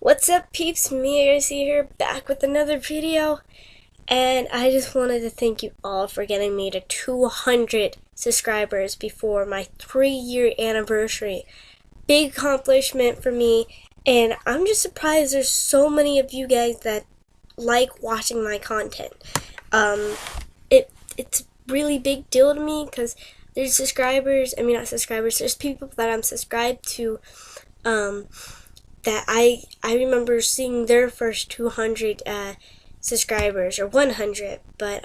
What's up, peeps? Me, Garcia here, back with another video. And I just wanted to thank you all for getting me to 200 subscribers before my 3-year anniversary. Big accomplishment for me, and I'm just surprised there's so many of you guys that like watching my content. It's a really big deal to me because there's there's people that I'm subscribed to, that I remember seeing their first 200 subscribers, or 100, but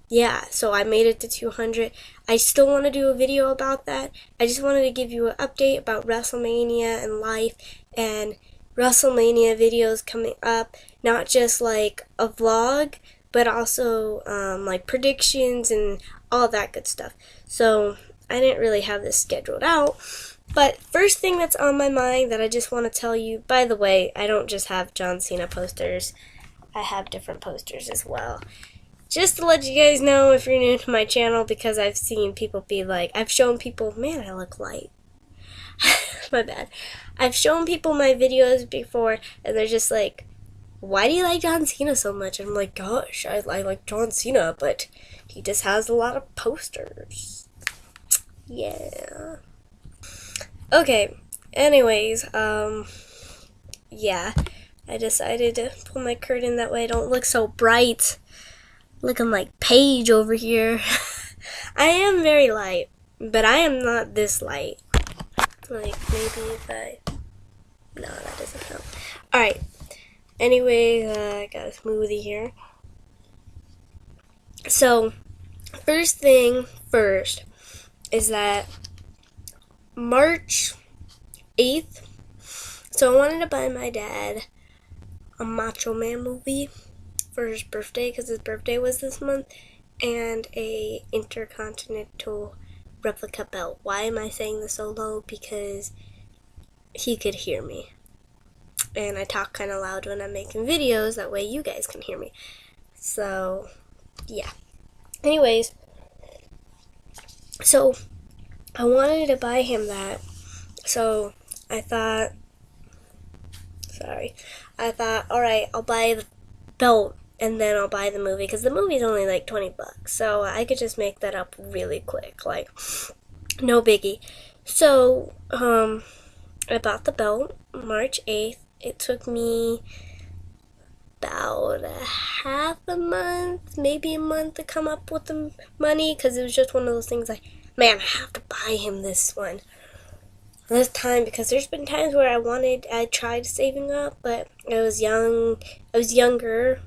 yeah, so I made it to 200. I still want to do a video about that. I just wanted to give you an update about WrestleMania and life, and WrestleMania videos coming up, not just like a vlog, but also like predictions and all that good stuff. So I didn't really have this scheduled out. But first thing that's on my mind that I just want to tell you, by the way, I don't just have John Cena posters. I have different posters as well. Just to let you guys know if you're new to my channel, because I've seen people be like, I've shown people, man, I look light. My bad. I've shown people my videos before, and they're just like, why do you like John Cena so much? And I'm like, gosh, I like John Cena, but he just has a lot of posters. Yeah. Okay, anyways, yeah, I decided to pull my curtain that way I don't look so bright, looking like Paige over here. I am very light, but I am not this light. Like, maybe if no, that doesn't help. Alright, anyway, I got a smoothie here. So, first thing first is that March 8th, so I wanted to buy my dad a Macho Man movie for his birthday, because his birthday was this month, and a Intercontinental replica belt. Why am I saying this so low? Because he could hear me, and I talk kind of loud when I'm making videos, that way you guys can hear me. So, yeah. Anyways, so I wanted to buy him that, so I thought, alright, I'll buy the belt and then I'll buy the movie, because the movie's only like $20, so I could just make that up really quick, like, no biggie. So, I bought the belt March 8th. It took me about half a month, maybe a month, to come up with the money, because it was just one of those things like, man, I have to buy him this one this time, because there's been times where I tried saving up, but I was younger,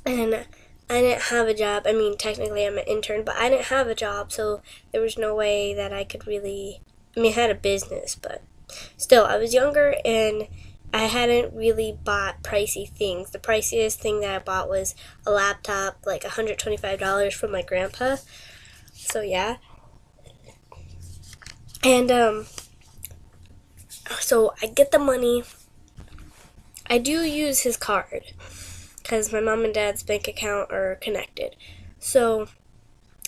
and I didn't have a job. I mean, technically I'm an intern, but I didn't have a job, so there was no way that I could really, I had a business, but still, I was younger, and I hadn't really bought pricey things. The priciest thing that I bought was a laptop, like $125 from my grandpa, so yeah. And, so I get the money. I do use his card, because my mom and dad's bank account are connected. So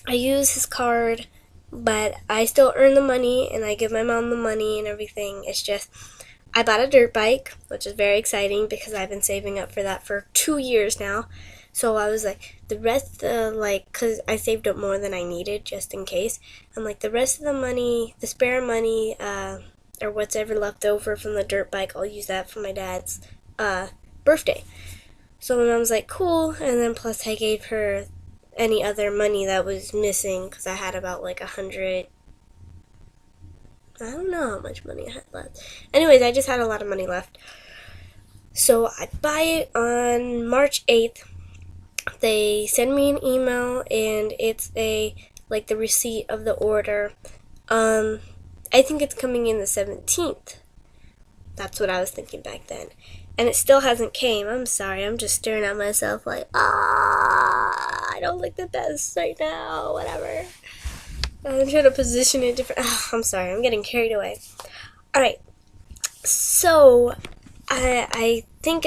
I use his card, but I still earn the money, and I give my mom the money and everything. It's just, I bought a dirt bike, which is very exciting, because I've been saving up for that for 2 years now. So I was like, the rest, because I saved up more than I needed, just in case. I'm like, the rest of the money, the spare money, or what's ever left over from the dirt bike, I'll use that for my dad's birthday. So my mom's like, cool, and then plus I gave her any other money that was missing, because I had about like 100, I don't know how much money I had left. Anyways, I just had a lot of money left. So I buy it on March 8th. They send me an email, and it's like the receipt of the order. I think it's coming in the 17th. That's what I was thinking back then. And it still hasn't came. I'm sorry, I'm just staring at myself like, I don't look the best right now, whatever. I'm trying to position it different. I'm sorry, I'm getting carried away. Alright, so I think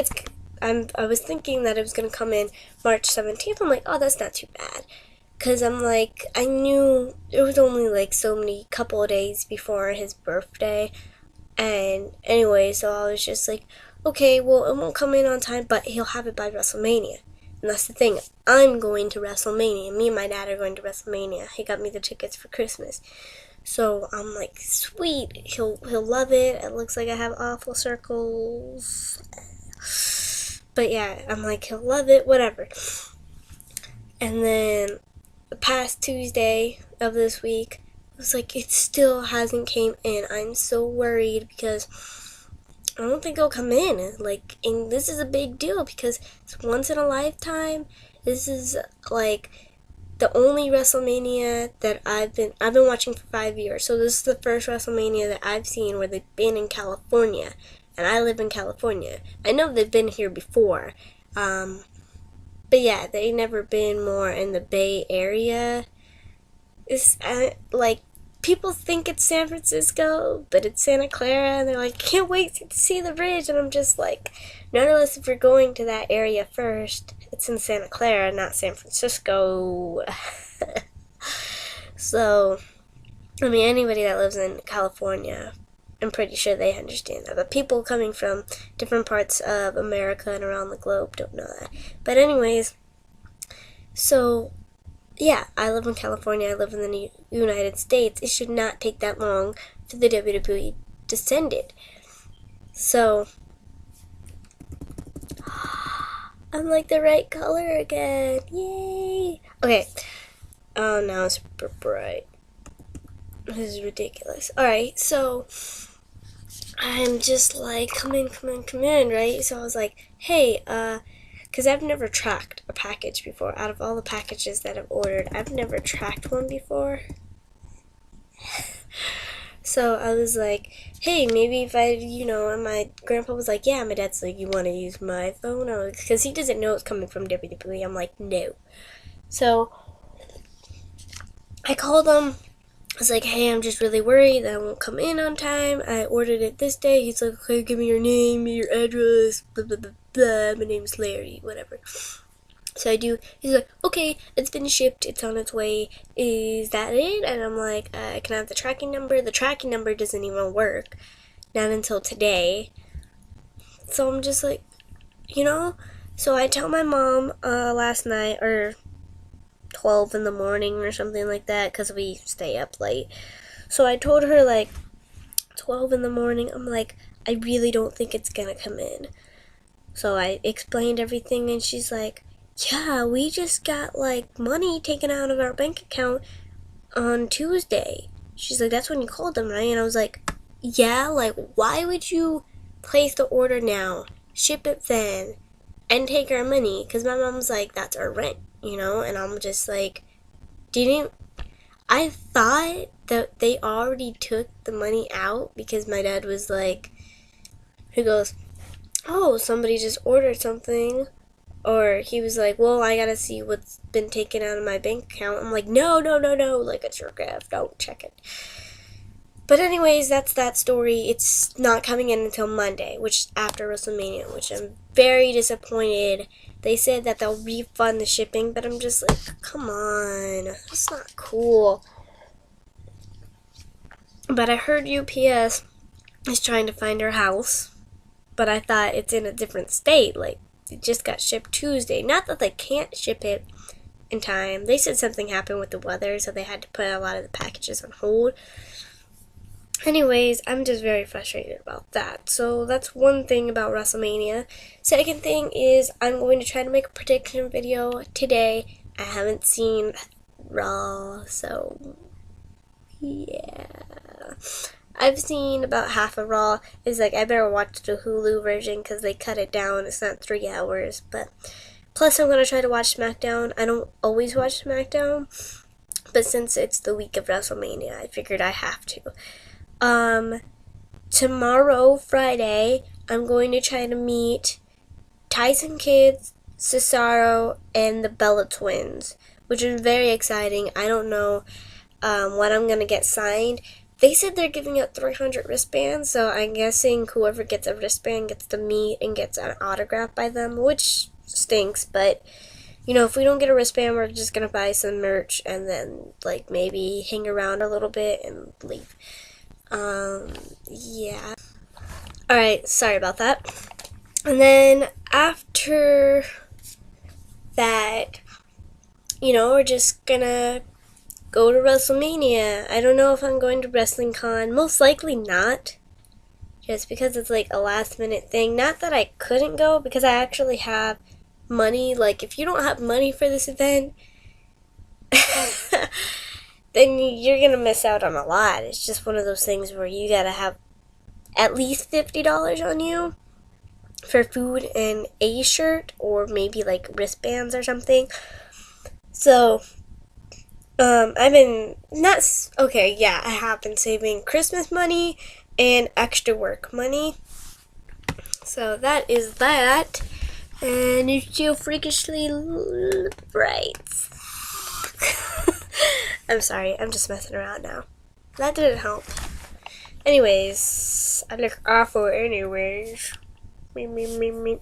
I was thinking that it was going to come in March 17th. I'm like, oh, that's not too bad. Because I'm like, I knew it was only like so many couple of days before his birthday. And anyway, so I was just like, okay, well, it won't come in on time, but he'll have it by WrestleMania. And that's the thing. I'm going to WrestleMania. Me and my dad are going to WrestleMania. He got me the tickets for Christmas. So I'm like, sweet. He'll love it. It looks like I have awful circles. But yeah, I'm like, he'll love it, whatever. And then the past Tuesday of this week, it was like, it still hasn't came in. I'm so worried because I don't think it'll come in. Like, and this is a big deal because it's once in a lifetime. This is like the only WrestleMania that I've been watching for 5 years. So this is the first WrestleMania that I've seen where they've been in California, and I live in California. I know they've been here before, but yeah, they've never been more in the Bay Area. It's like, people think it's San Francisco, but it's Santa Clara, and they're like, can't wait to see the bridge, and I'm just like, not unless if you're going to that area first. It's in Santa Clara, not San Francisco. So, I mean, anybody that lives in California, I'm pretty sure they understand that. But people coming from different parts of America and around the globe don't know that. But anyways, so yeah, I live in California, I live in the United States. It should not take that long for the WWE to send it. So, I'm like the right color again. Yay! Okay. Oh, now it's super bright. This is ridiculous. Alright, so I'm just like, come in, right? So I was like, hey, because I've never tracked a package before. Out of all the packages that I've ordered, I've never tracked one before. So I was like, hey, maybe if I, and my grandpa was like, yeah, my dad's like, you want to use my phone? Because he doesn't know it's coming from WWE. I'm like, no. So I called him. I was like, hey, I'm just really worried that I won't come in on time. I ordered it this day. He's like, okay, give me your name, your address, blah, blah, blah, blah. My name's Larry, whatever. So I do. He's like, okay, it's been shipped. It's on its way. Is that it? And I'm like, can I have the tracking number? The tracking number doesn't even work. Not until today. So I'm just like, So I tell my mom last night, or 12 in the morning or something like that, because we stay up late. So I told her, like, 12 in the morning, I'm like, I really don't think it's going to come in. So I explained everything, and she's like, yeah, we just got, like, money taken out of our bank account on Tuesday. She's like, that's when you called them, right? And I was like, yeah, like, why would you place the order now, ship it then, and take our money? Because my mom's like, that's our rent, And I'm just like, I thought that they already took the money out, because my dad was like, he goes, oh, somebody just ordered something. Or he was like, well, I gotta see what's been taken out of my bank account. I'm like, no, like, it's your gift, don't check it. But anyways, that's that story. It's not coming in until Monday, which is after WrestleMania, which I'm very disappointed. They said that they'll refund the shipping, but I'm just like, come on, that's not cool. But I heard UPS is trying to find our house, but I thought it's in a different state, like, it just got shipped Tuesday. Not that they can't ship it in time. They said something happened with the weather, so they had to put a lot of the packages on hold. Anyways, I'm just very frustrated about that. So that's one thing about WrestleMania. Second thing is I'm going to try to make a prediction video today. I haven't seen Raw, so yeah. I've seen about half of Raw. It's like, I better watch the Hulu version because they cut it down. It's not 3 hours. But plus, I'm going to try to watch SmackDown. I don't always watch SmackDown, but since it's the week of WrestleMania, I figured I have to. Tomorrow, Friday, I'm going to try to meet Tyson Kidd, Cesaro, and the Bella Twins, which is very exciting. I don't know when I'm going to get signed. They said they're giving out 300 wristbands, so I'm guessing whoever gets a wristband gets to meet and gets an autograph by them, which stinks, but, if we don't get a wristband, we're just going to buy some merch and then, like, maybe hang around a little bit and leave. Yeah. Alright, sorry about that. And then after that, we're just gonna go to WrestleMania. I don't know if I'm going to Wrestling Con. Most likely not. Just because it's like a last minute thing. Not that I couldn't go, because I actually have money. Like, if you don't have money for this event, then you're gonna miss out on a lot. It's just one of those things where you gotta have at least $50 on you for food and a shirt, or maybe like wristbands or something. So, I have been saving Christmas money and extra work money. So that is that. And it's still freakishly bright. I'm sorry, I'm just messing around now. That didn't help. Anyways, I look awful anyways. Me.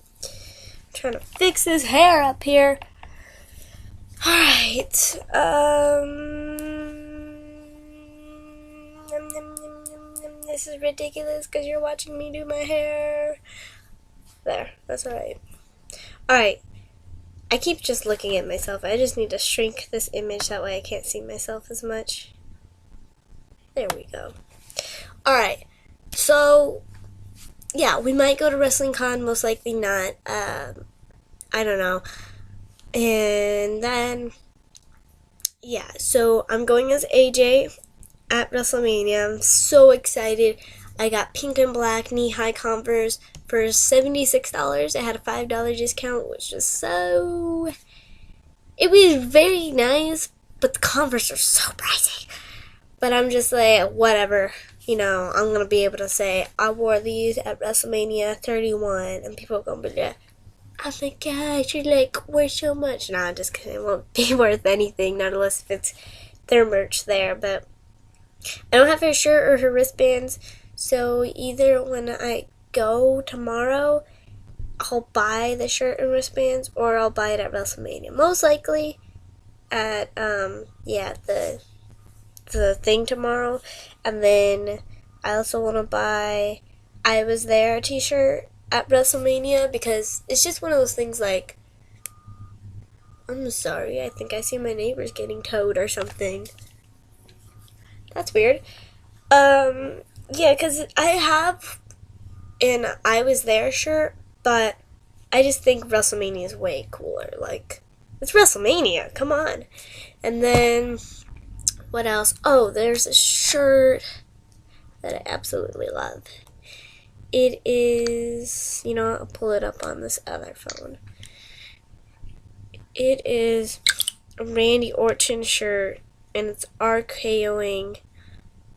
Trying to fix his hair up here. Alright, this is ridiculous because you're watching me do my hair. There, that's alright. Alright, I keep just looking at myself. I just need to shrink this image, that way I can't see myself as much. There we go. Alright, so, yeah, we might go to Wrestling Con, most likely not. I don't know. And then, yeah, so I'm going as AJ at WrestleMania. I'm so excited. I got pink and black knee-high Converse for $76. I had a $5 discount, which was it was very nice, but the Converse are so pricey. But I'm just like, whatever. I'm going to be able to say, I wore these at WrestleMania31, and people are going to be like, oh my gosh, you're like, worth so much. Nah, just kidding. It won't be worth anything, not unless if it's their merch there. But I don't have her shirt or her wristbands, so either when I go tomorrow, I'll buy the shirt and wristbands, or I'll buy it at WrestleMania. Most likely at, the thing tomorrow. And then I also want to buy I Was There t-shirt at WrestleMania, because it's just one of those things like, I'm sorry, I think I see my neighbors getting towed or something. That's weird. Yeah, because I have an I Was There shirt, but I just think WrestleMania is way cooler. Like, it's WrestleMania, come on. And then, what else? Oh, there's a shirt that I absolutely love. It is, I'll pull it up on this other phone. It is a Randy Orton shirt, and it's RKOing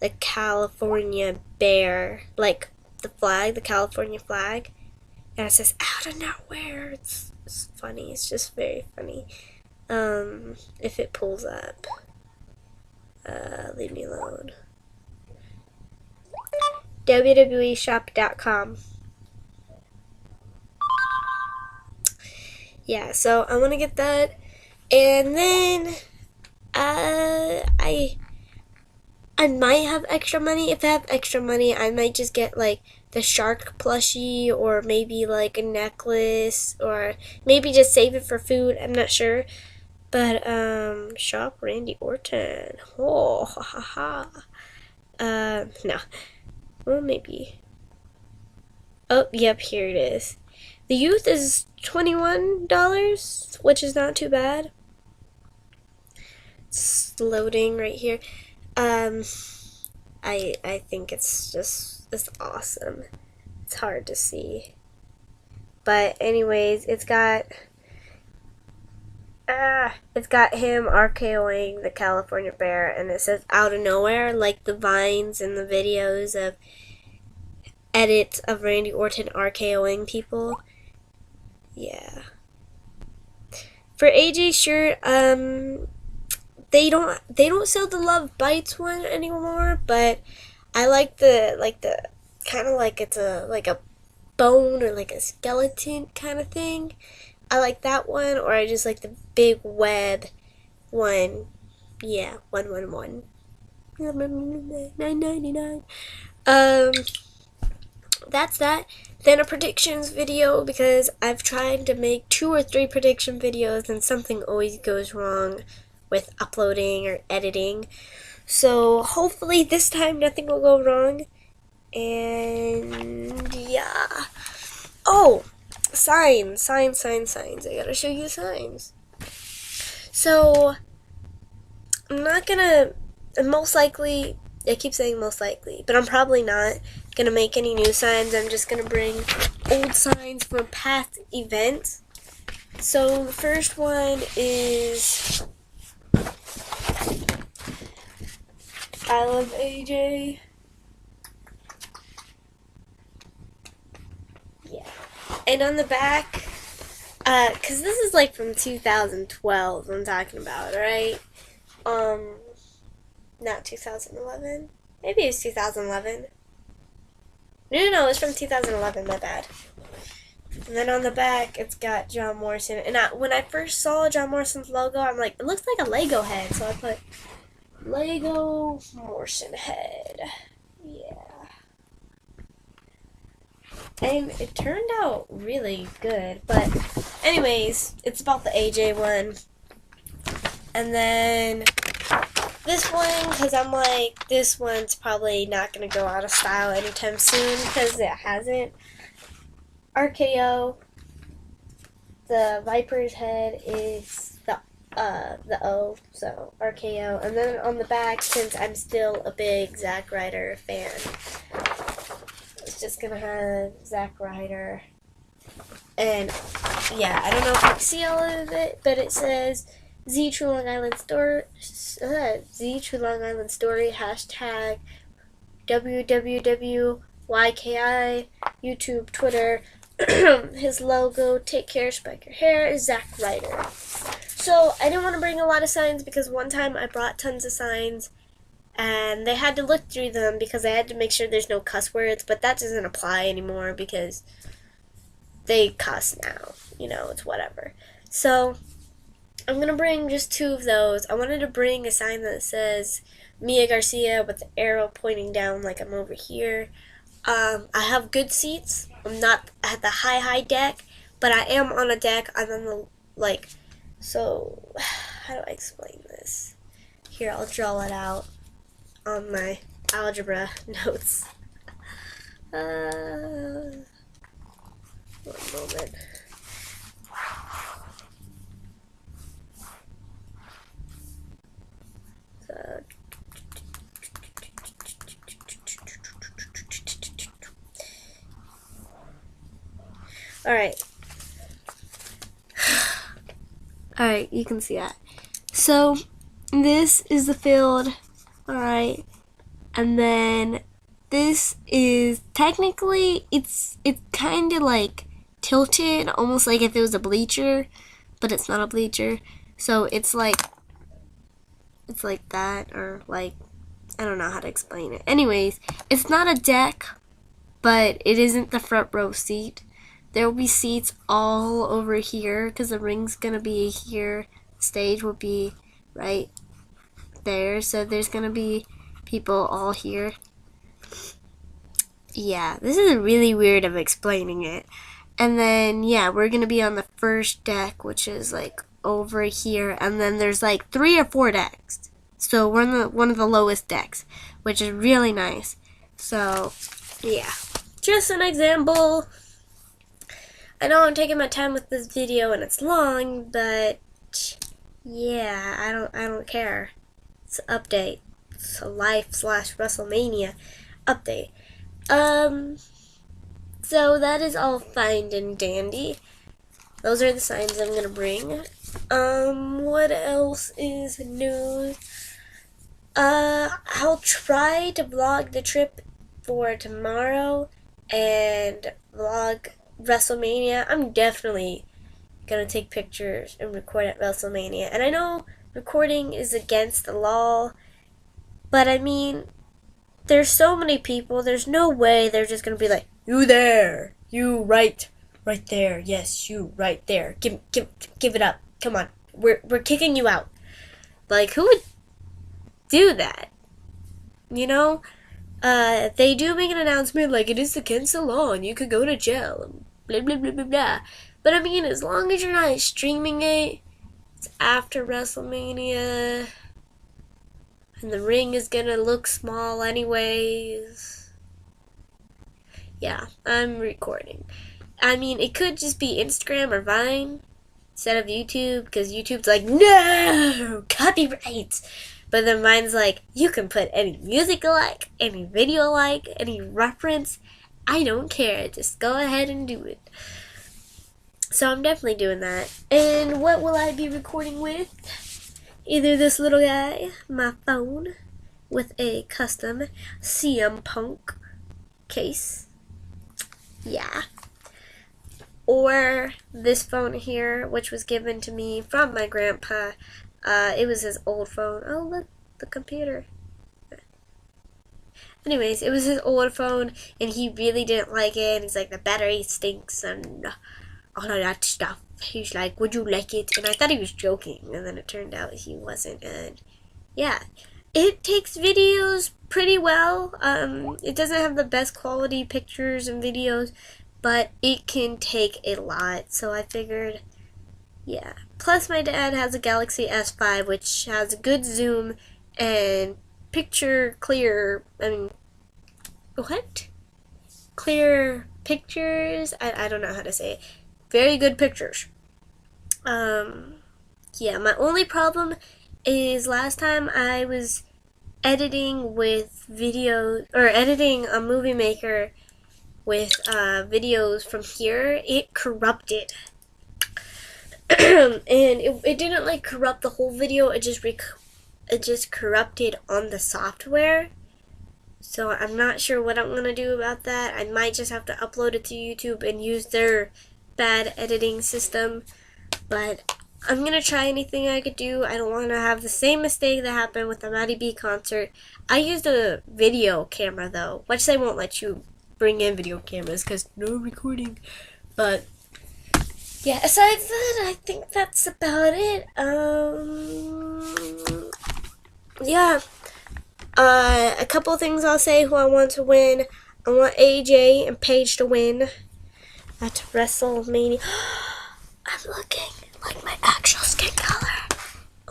the California bear, like the flag, the California flag, and it says out of nowhere. It's funny. It's just very funny. If it pulls up, leave me alone. WWEshop.com. Yeah, so I want to get that, and then I might have extra money. If I have extra money, I might just get like the shark plushie, or maybe like a necklace, or maybe just save it for food. I'm not sure. But shop Randy Orton. Oh, ha ha ha. No. Well, maybe. Oh, yep, here it is. The youth is $21, which is not too bad. It's loading right here. I think it's awesome. It's hard to see. But anyways, it's got him RKOing the California bear, and it says out of nowhere, like the vines and the videos of edits of Randy Orton RKOing people. Yeah. For AJ's shirt, they don't sell the Love Bites one anymore, but I like the kind of like it's like a bone or like a skeleton kind of thing. I like that one, or I just like the big web one. Yeah, 111. $9.99. that's that. Then a predictions video, because I've tried to make 2 or 3 prediction videos and something always goes wrong with uploading or editing. So hopefully this time nothing will go wrong. And yeah. Oh, signs. I gotta show you signs. So I'm not gonna, most likely, I keep saying most likely, but I'm probably not gonna make any new signs. I'm just gonna bring old signs from past events. So the first one is I love AJ. Yeah. And on the back, cause this is like from 2012 I'm talking about, right? Not 2011. Maybe it was 2011. No, it's from 2011, my bad. And then on the back, it's got John Morrison. And when I first saw John Morrison's logo, I'm like, it looks like a Lego head. So I put Lego Morrison head. Yeah. And it turned out really good. But anyways, it's about the AJ one. And then this one, because I'm like, this one's probably not going to go out of style anytime soon, because it hasn't. RKO, the Viper's head is the O, so RKO. And then on the back, since I'm still a big Zack Ryder fan, it's just going to have Zack Ryder. And yeah, I don't know if you can see all of it, but it says Z True Long Island Story, hashtag WWWYKI, YouTube, Twitter, his logo, take care, spike your hair, is Zack Ryder. So I didn't want to bring a lot of signs because one time I brought tons of signs and they had to look through them because I had to make sure there's no cuss words, but that doesn't apply anymore because they cuss now, it's whatever. So I'm going to bring just 2 of those. I wanted to bring a sign that says Mia Garcia with the arrow pointing down like I'm over here. I have good seats. I'm not at the high deck, but I am on a deck. I'm on the, so, how do I explain this? Here, I'll draw it out on my algebra notes. One moment. Alright, you can see that. So, this is the field, alright, and then this is, technically, it's kind of like tilted, almost like if it was a bleacher, but it's not a bleacher, so it's like that, or like, I don't know how to explain it. Anyways, it's not a deck, but it isn't the front row seat. There will be seats all over here because the ring's going to be here. The stage will be right there. So there's going to be people all here. Yeah, this is really weird of explaining it. And then, yeah, we're going to be on the first deck, which is like over here. And then there's like 3 or 4 decks. So we're on one of the lowest decks, which is really nice. So, yeah, just an example. I know I'm taking my time with this video and it's long, but yeah, I don't care. It's an update. It's a life/WrestleMania update. So that is all fine and dandy. Those are the signs I'm gonna bring. What else is new? I'll try to vlog the trip for tomorrow and vlog WrestleMania. I'm definitely gonna take pictures and record at WrestleMania. And I know recording is against the law, but I mean, there's so many people, there's no way they're just gonna be like, you there, you right there, yes, you right there, give it up, come on, we're kicking you out. Like, who would do that? they do make an announcement like it is against the law and you could go to jail and blah blah blah blah blah. But I mean, as long as you're not streaming it, it's after WrestleMania, and the ring is gonna look small anyways. Yeah, I'm recording. I mean, it could just be Instagram or Vine instead of YouTube, because YouTube's like, no, copyrights. But then Vine's like, you can put any music you like, any video you like, any reference. I don't care. Just go ahead and do it. So I'm definitely doing that. And what will I be recording with? Either this little guy, my phone, with a custom CM Punk case. Yeah. Or this phone here, which was given to me from my grandpa. It was his old phone. Oh, look, the computer. Anyways, it was his old phone, and he really didn't like it. And he's like, the battery stinks and all of that stuff. He's like, would you like it? And I thought he was joking, and then it turned out he wasn't. And yeah, it takes videos pretty well. It doesn't have the best quality pictures and videos, but it can take a lot. So I figured, yeah. Plus, my dad has a Galaxy S5, which has a good zoom and picture clear. I mean, what? Clear pictures? I don't know how to say it. Very good pictures. Yeah, my only problem is last time I was editing with video, or editing a movie maker with videos from here, it corrupted. And it didn't like corrupt the whole video, it just corrupted on the software. So I'm not sure what I'm gonna do about that. I might just have to upload it to YouTube and use their bad editing system, but I'm gonna try anything I could do. I don't want to have the same mistake that happened with the Matty B concert. I used a video camera though, which they won't let you bring in video cameras because no recording. But yeah, aside from that, I think that's about it. Yeah. A couple of things I'll say who I want to win. I want AJ and Paige to win at WrestleMania. I'm looking like my actual skin color.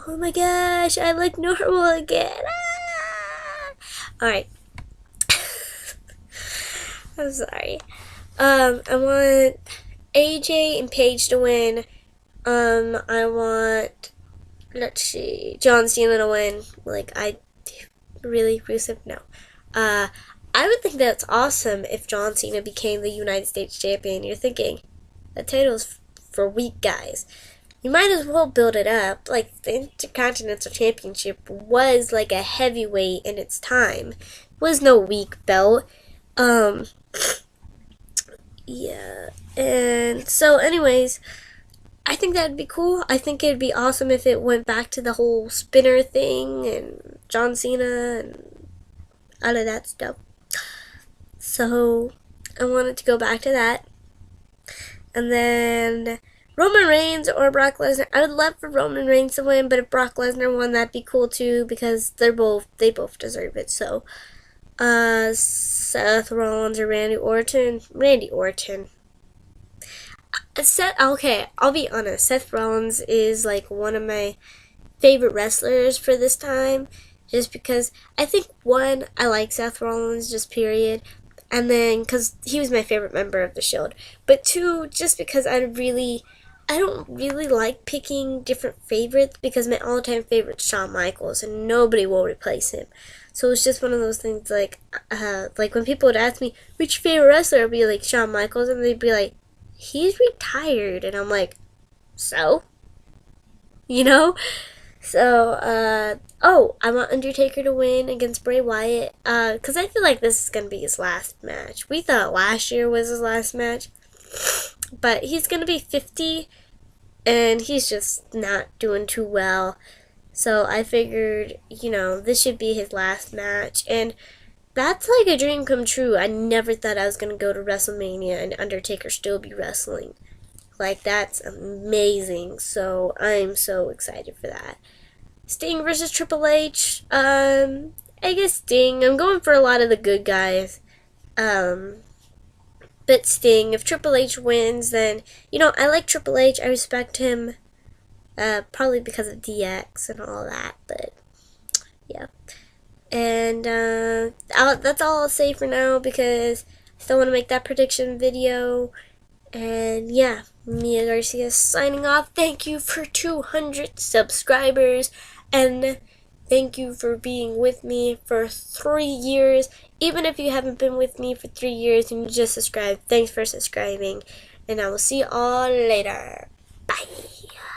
Oh my gosh, I look normal again. Ah! Alright. I'm sorry. I want AJ and Paige to win. I want, let's see, John Cena to win. Really, Rusev? No. I would think that's awesome if John Cena became the United States champion. You're thinking, the title's for weak guys. You might as well build it up. Like, the Intercontinental Championship was like a heavyweight in its time. It was no weak belt. Yeah. And so, anyways, I think that'd be cool. I think it'd be awesome if it went back to the whole spinner thing and John Cena and all of that stuff. So, I wanted to go back to that. And then Roman Reigns or Brock Lesnar. I would love for Roman Reigns to win, but if Brock Lesnar won, that'd be cool too, because they both deserve it. So, Seth Rollins or Randy Orton. Randy Orton. Okay, I'll be honest. Seth Rollins is like one of my favorite wrestlers for this time, just because I think, one, I like Seth Rollins, just period, and then because he was my favorite member of the Shield, but two, just because I don't really like picking different favorites, because my all-time favorite is Shawn Michaels, and nobody will replace him. So it's just one of those things, like when people would ask me, which favorite wrestler, I'd be like, Shawn Michaels, and they'd be like, he's retired, and I'm like, so? You know? So, I want Undertaker to win against Bray Wyatt, because I feel like this is going to be his last match. We thought last year was his last match, but he's going to be 50, and he's just not doing too well. So I figured, this should be his last match, and that's like a dream come true. I never thought I was going to go to WrestleMania and Undertaker still be wrestling. Like, that's amazing. So I'm so excited for that. Sting versus Triple H. I guess Sting. I'm going for a lot of the good guys. But Sting, if Triple H wins, then, I like Triple H. I respect him. Probably because of DX and all that, but yeah. And that's all I'll say for now because I still want to make that prediction video. And yeah, Mia Garcia signing off. Thank you for 200 subscribers, and thank you for being with me for 3 years. Even if you haven't been with me for 3 years and you just subscribed, thanks for subscribing. And I will see you all later. Bye.